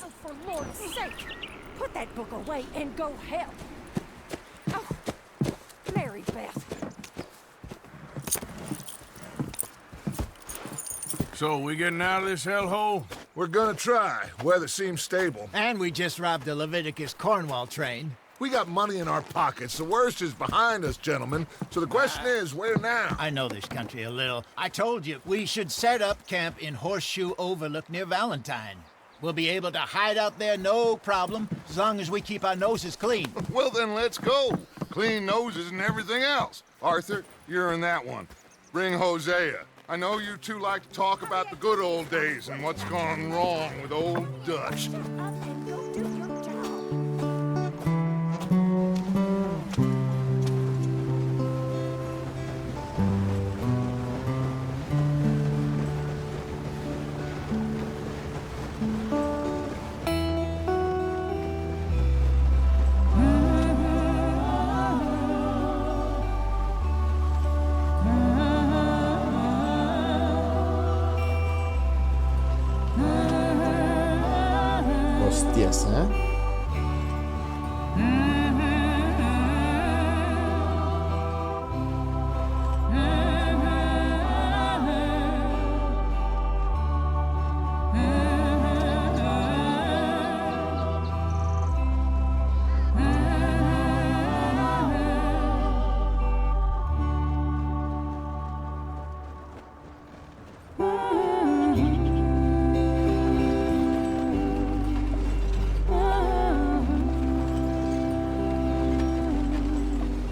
Oh, for Lord's sake! Put that book away and go help. Oh, Mary Beth. So, we getting out of this hellhole? We're gonna try. Weather seems stable. And we just robbed the Leviticus Cornwall train. We got money in our pockets. The worst is behind us, gentlemen. So the question is, where now? I know this country a little. I told you, we should set up camp in Horseshoe Overlook near Valentine. We'll be able to hide out there, no problem, as long as we keep our noses clean. Well, then let's go. Clean noses and everything else. Arthur, you're in that one. Bring Hosea. I know you two like to talk about the good old days and what's gone wrong with old Dutch. Shut up and go do your job. Hostias, ¿eh?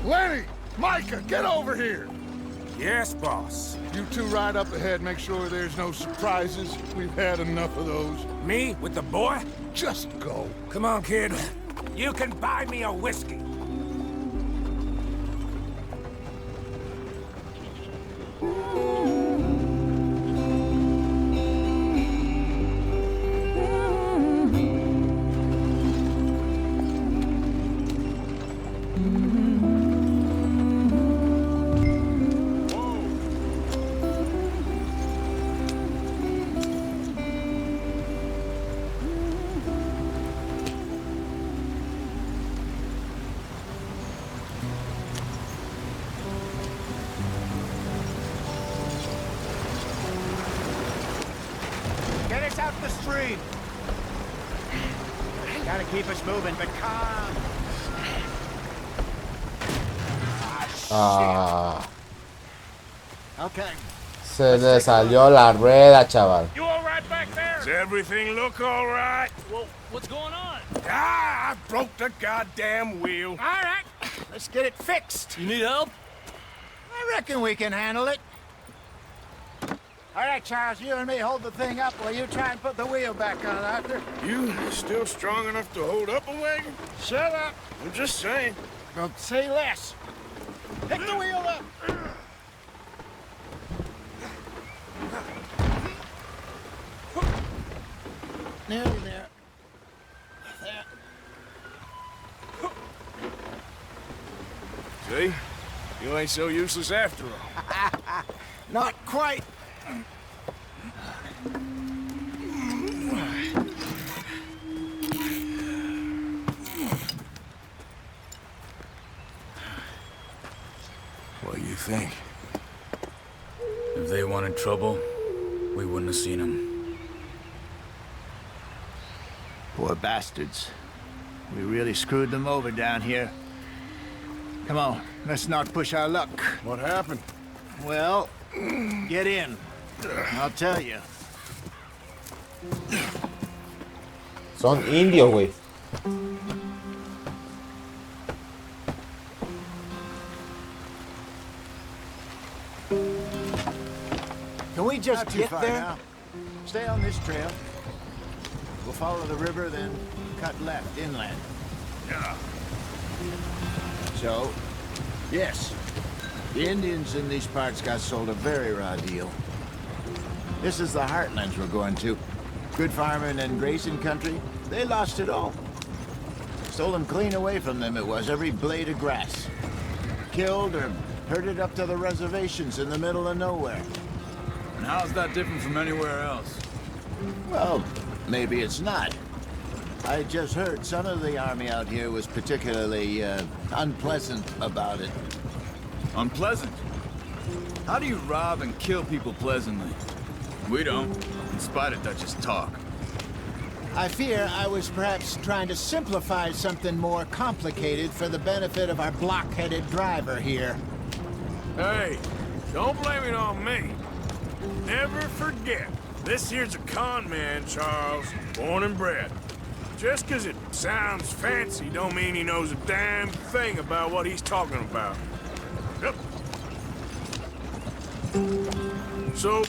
Lenny! Micah, get over here! Yes, boss. You two ride up ahead, make sure there's no surprises. We've had enough of those. Me with the boy? Just go. Come on, kid. You can buy me a whiskey. Get us out the stream. Gotta keep us moving, but calm. Ah, Okay. se le salió la rueda, chaval. You all right back there? Does everything look all right? Well, what's going on? Ah, I broke the goddamn wheel. All right, let's get it fixed. You need help? I reckon we can handle it. All right, Charles, you and me hold the thing up while you try and put the wheel back on, Arthur. You still strong enough to hold up a wagon? Shut up. I'm just saying. Don't say less. Pick the wheel up. Nearly there. See? You ain't so useless after all. Not quite. What do you think? If they wanted trouble, we wouldn't have seen them. Poor bastards. We really screwed them over down here. Come on, let's not push our luck. What happened? Well, get in. I'll tell you. Son indios, güey. Can we just get there? Now. Stay on this trail. We'll follow the river, then cut left inland. Yeah. So, yes, the Indians in these parts got sold a very raw deal. This is the heartlands we're going to. Good farming and grazing country, they lost it all. Stolen clean away from them it was, every blade of grass. Killed or herded up to the reservations in the middle of nowhere. And how's that different from anywhere else? Well, maybe it's not. I just heard some of the army out here was particularly unpleasant about it. Unpleasant? How do you rob and kill people pleasantly? We don't, in spite of Dutch's talk. I fear I was perhaps trying to simplify something more complicated for the benefit of our block-headed driver here. Hey, don't blame it on me. Never forget, this here's a con man, Charles, born and bred. Just 'cause it sounds fancy don't mean he knows a damn thing about what he's talking about. Yep. So,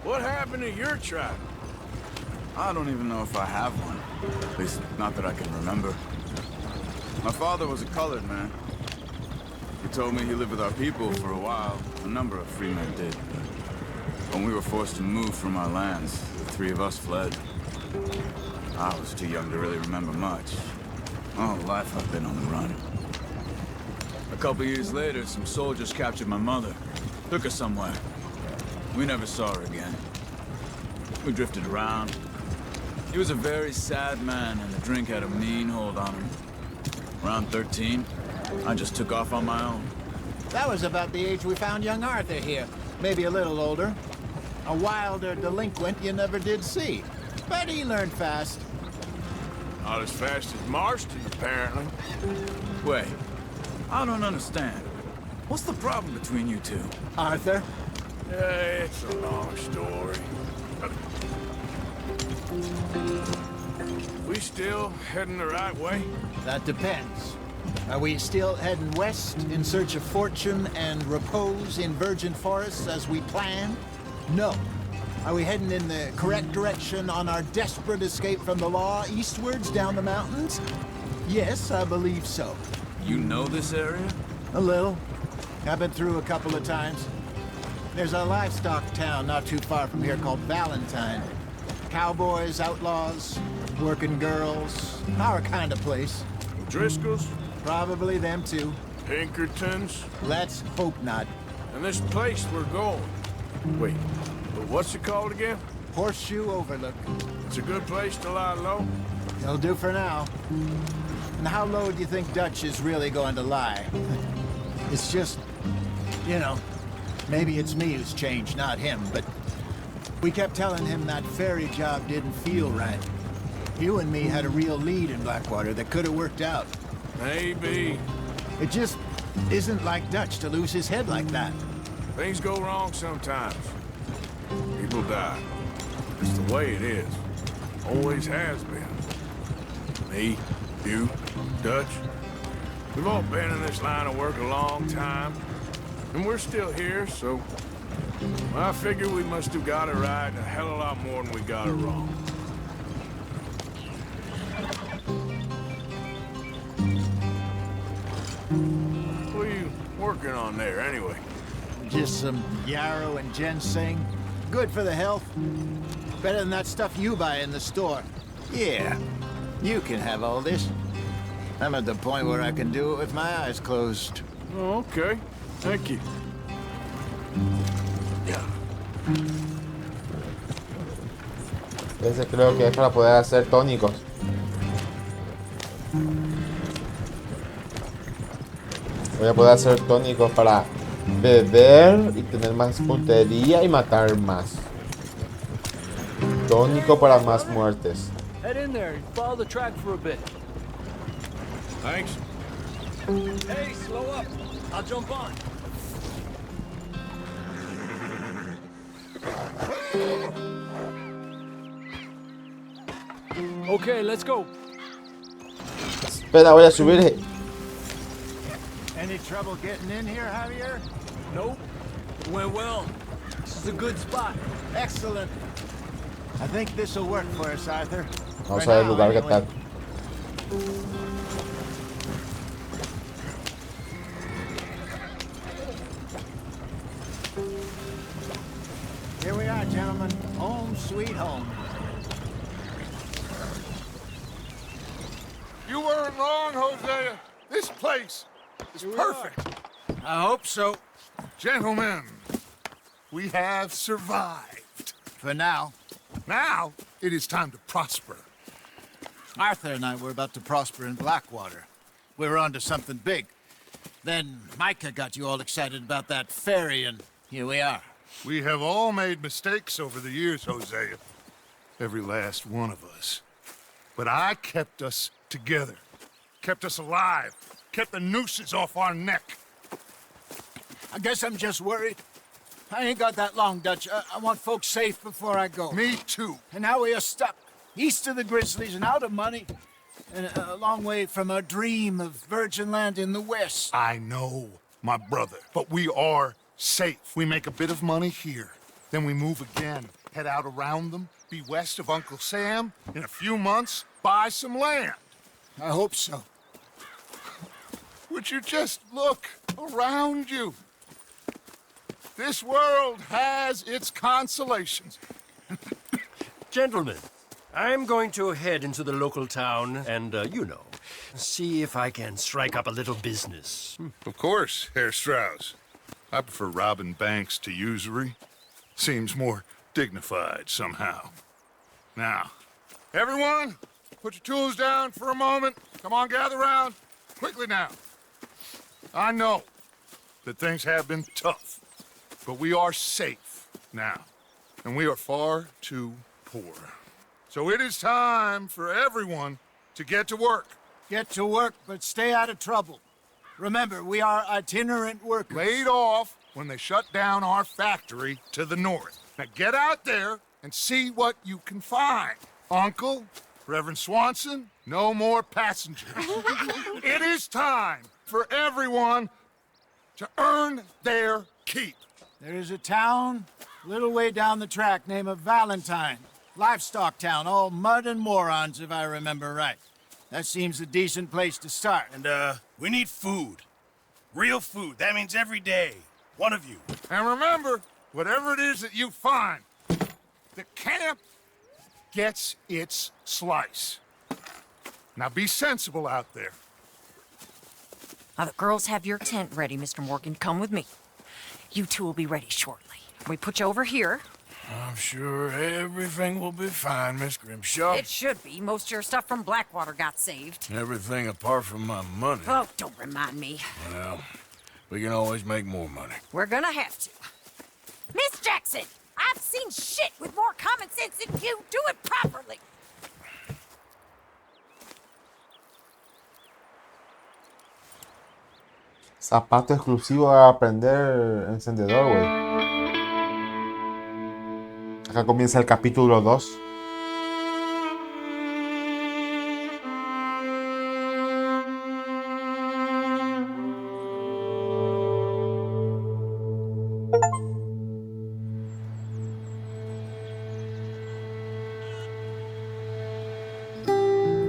what happened to your tribe? I don't even know if I have one. At least, not that I can remember. My father was a colored man. He told me he lived with our people for a while. A number of free men did. When we were forced to move from our lands, the three of us fled. I was too young to really remember much. All life I've been on the run. A couple years later, some soldiers captured my mother. Took her somewhere. We never saw her again. We drifted around. He was a very sad man, and the drink had a mean hold on him. Around 13, I just took off on my own. That was about the age we found young Arthur here. Maybe a little older. A wilder delinquent you never did see. But he learned fast. Not as fast as Marston, apparently. Wait, I don't understand. What's the problem between you two? Arthur? It's a long story. We still heading the right way? That depends. Are we still heading west in search of fortune and repose in virgin forests as we planned? No. Are we heading in the correct direction on our desperate escape from the law eastwards down the mountains? Yes, I believe so. You know this area? A little. I've been through a couple of times. There's a livestock town not too far from here called Valentine. Cowboys, outlaws, working girls, our kind of place. Driscoll's? Probably them too. Pinkertons? Let's hope not. And this place we're going. Wait, but what's it called again? Horseshoe Overlook. It's a good place to lie low? It'll do for now. And how low do you think Dutch is really going to lie? It's just, you know, maybe it's me who's changed, not him, but we kept telling him that ferry job didn't feel right. You and me had a real lead in Blackwater that could have worked out. Maybe. It just isn't like Dutch to lose his head like that. Things go wrong sometimes. People die. It's the way it is. Always has been. Me, you, Dutch. We've all been in this line of work a long time. And we're still here, so... I figure we must have got it right a hell of a lot more than we got it wrong. What are you working on there, anyway? Just some yarrow and ginseng. Good for the health. Better than that stuff you buy in the store. Yeah, you can have all this. I'm at the point where I can do it with my eyes closed. Oh, okay. Thank you. Ese creo que es para poder hacer tónicos. Voy a poder hacer tónicos para beber y tener más puntería y matar más. Tónico para más muertes. Head in there and follow the track for a bit. Thanks. Hey, slow up. I'll jump on. Okay, let's go. Espera, voy a subir. Any trouble getting in here, Javier? Nope. It went well. This is a good spot. Excellent. I think this will work for us, Arthur. Vamos For a ver el now, lugar que anyway. tal. Here we are, gentlemen. Home sweet home. You weren't wrong, Hosea. This place is perfect. I hope so. Gentlemen, we have survived. For now. Now, it is time to prosper. Arthur and I were about to prosper in Blackwater. We were onto something big. Then Micah got you all excited about that ferry, and here we are. We have all made mistakes over the years, Hosea. Every last one of us. But I kept us together. Kept us alive. Kept the nooses off our neck. I guess I'm just worried. I ain't got that long, Dutch. I want folks safe before I go. Me too. And now we are stuck, east of the Grizzlies and out of money, and a long way from our dream of virgin land in the west. I know, my brother, but we are safe. We make a bit of money here, then we move again, head out around them, be west of Uncle Sam, in a few months, buy some land. I hope so. Would you just look around you? This world has its consolations. Gentlemen, I'm going to head into the local town and, see if I can strike up a little business. Of course, Herr Strauss. I prefer robbing banks to usury. Seems more dignified somehow. Now, everyone, put your tools down for a moment. Come on, gather round. Quickly now. I know that things have been tough, but we are safe now, and we are far too poor. So it is time for everyone to get to work. Get to work, but stay out of trouble. Remember, we are itinerant workers. Laid off when they shut down our factory to the north. Now get out there and see what you can find. Uncle, Reverend Swanson, no more passengers. It is time for everyone to earn their keep. There is a town a little way down the track named Valentine. Livestock town, all mud and morons, if I remember right. That seems a decent place to start. And, we need food. Real food. That means every day. One of you. And remember, whatever it is that you find, the camp gets its slice. Now be sensible out there. Now, the girls have your tent ready, Mr. Morgan. Come with me. You two will be ready shortly. We put you over here. I'm sure everything will be fine, Miss Grimshaw. It should be. Most of your stuff from Blackwater got saved. Everything apart from my money. Oh, don't remind me. Well, we can always make more money. We're gonna have to. Miss Jackson, I've seen shit with more common sense than you. Do it properly. Zapato exclusivo a aprender encendedor, güey. Acá comienza el capítulo 2.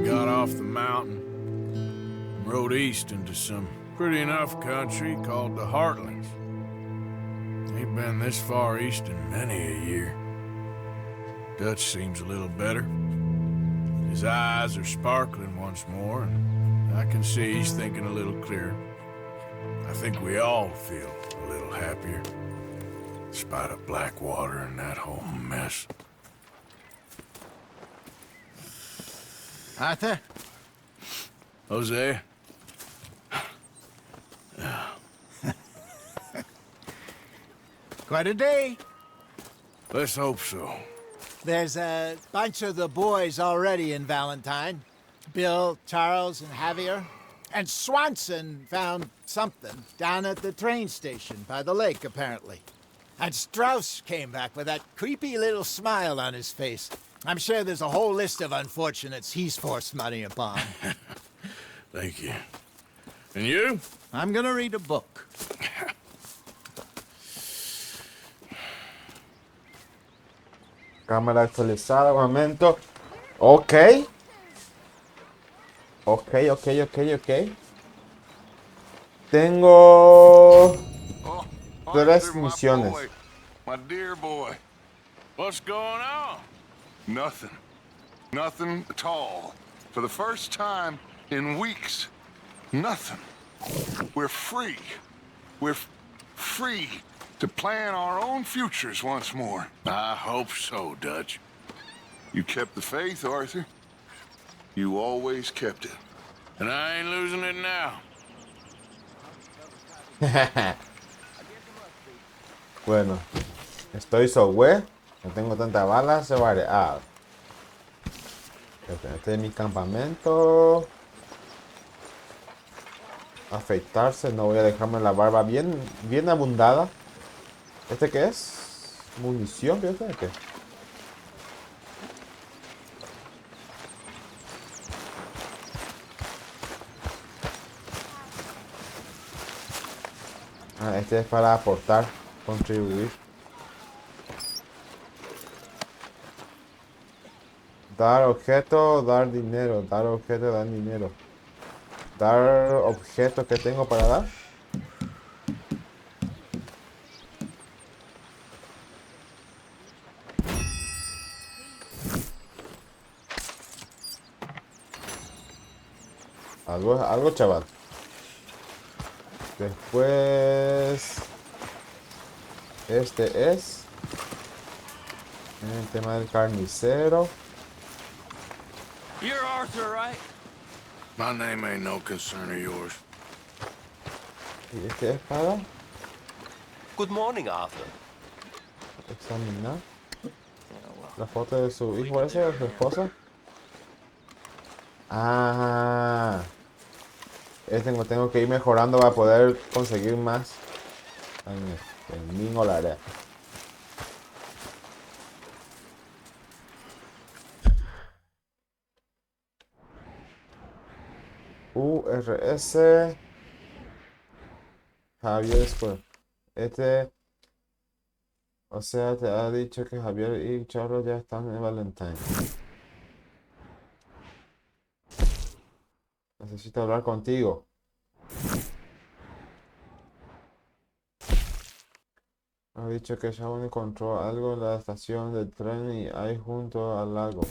Got off the mountain, rode east into some pretty enough country called the Heartlands. Ain't been this far east in many a year. Dutch seems a little better. His eyes are sparkling once more, and I can see he's thinking a little clearer. I think we all feel a little happier, in spite of Blackwater and that whole mess. Arthur? Jose? Quite a day. Let's hope so. There's a bunch of the boys already in Valentine. Bill, Charles, and Javier. And Swanson found something down at the train station by the lake, apparently. And Strauss came back with that creepy little smile on his face. I'm sure there's a whole list of unfortunates he's forced money upon. Thank you. And you? I'm gonna read a book. Cámara actualizada, un momento. Ok. Tengo tres Arthur, my misiones. boy, my dear boy. What's going on? Nothing. Nothing at all. For the first time in weeks, nothing. We're free. We're free to plan our own futures once more. I hope so, Dutch. You kept the faith, Arthur. You always kept it. And I ain't losing it now. Bueno, estoy software. No tengo tantas balas, se vale. Ah, este es mi campamento. Afeitarse, no voy a dejarme la barba bien abundada. ¿Este qué es? Munición, fíjate qué. Ah, este es para aportar, contribuir. Dar objeto, dar dinero. Dar objeto, dar dinero. Dar objeto que tengo para dar. Algo, chaval. Después... Este es... El tema del carnicero. You're Arthur, right? My name ain't no concern of yours. Y este es para Good morning, Arthur. examinar la foto de su hijo ese, de su esposa. Ah, tengo que ir mejorando para poder conseguir más. En mi la área. URS Javier Square. O sea, te ha dicho que Javier y Charlo ya están en Valentine. Necesito hablar contigo. Ha dicho que Shawn encontró algo en la estación del tren y ahí junto al lago.